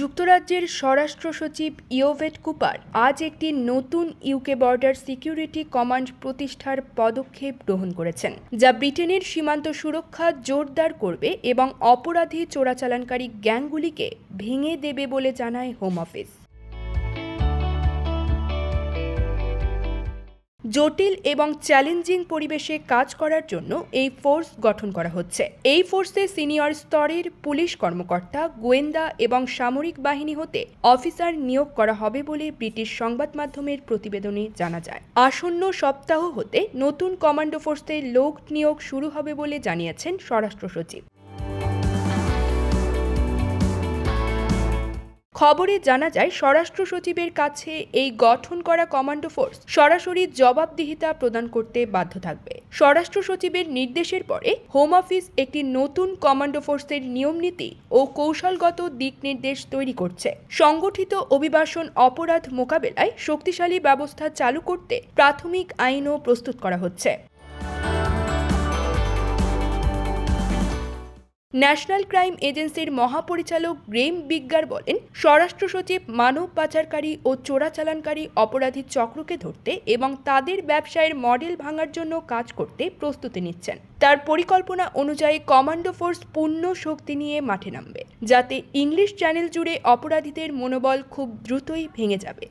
যুক্তরাজ্যের স্বরাষ্ট্র সচিব ইয়োভেট কুপার আজ একটি নতুন ইউকে বর্ডার সিকিউরিটি কমান্ড প্রতিষ্ঠার পদক্ষেপ গ্রহণ করেছেন, যা ব্রিটেনের সীমান্ত সুরক্ষা জোরদার করবে এবং অপরাধী চোরাচালানকারী গ্যাংগুলিকে ভেঙে দেবে বলে জানায় হোম অফিস। জটিল এবং চ্যালেঞ্জিং পরিবেশে কাজ করার জন্য এই ফোর্স গঠন করা হচ্ছে। এই ফোর্সে সিনিয়র স্তরের পুলিশ কর্মকর্তা, গোয়েন্দা এবং সামরিক বাহিনী হতে অফিসার নিয়োগ করা হবে বলে ব্রিটিশ সংবাদ মাধ্যমের প্রতিবেদনে জানা যায়। আসন্ন সপ্তাহ হতে নতুন কমান্ডো ফোর্সে লোক নিয়োগ শুরু হবে বলে জানিয়েছেন স্বরাষ্ট্র সচিব। খবরে জানা যায়, স্বরাষ্ট্র সচিবের কাছে এই গঠন করা কমান্ডো ফোর্স সরাসরি জবাবদিহিতা প্রদান করতে বাধ্য থাকবে। স্বরাষ্ট্র সচিবের নির্দেশের পরে হোম অফিস একটি নতুন কমান্ডো ফোর্সের নিয়মনীতি ও কৌশলগত দিক নির্দেশ তৈরি করছে। সংগঠিত অভিবাসন অপরাধ মোকাবেলায় শক্তিশালী ব্যবস্থা চালু করতে প্রাথমিক আইনও প্রস্তুত করা হচ্ছে। ন্যাশনাল ক্রাইম এজেন্সির মহাপরিচালক গ্রেম বিগ্গার বলেন, স্বরাষ্ট্র সচিব মানব পাচারকারী ও চোরাচালানকারী অপরাধী চক্রকে ধরতে এবং তাদের ব্যবসায়ের মডেল ভাঙার জন্য কাজ করতে প্রস্তুতি নিচ্ছেন। তার পরিকল্পনা অনুযায়ী কমান্ডো ফোর্স পূর্ণ শক্তি নিয়ে মাঠে নামবে, যাতে ইংলিশ চ্যানেল জুড়ে অপরাধীদের মনোবল খুব দ্রুতই ভেঙে যাবে।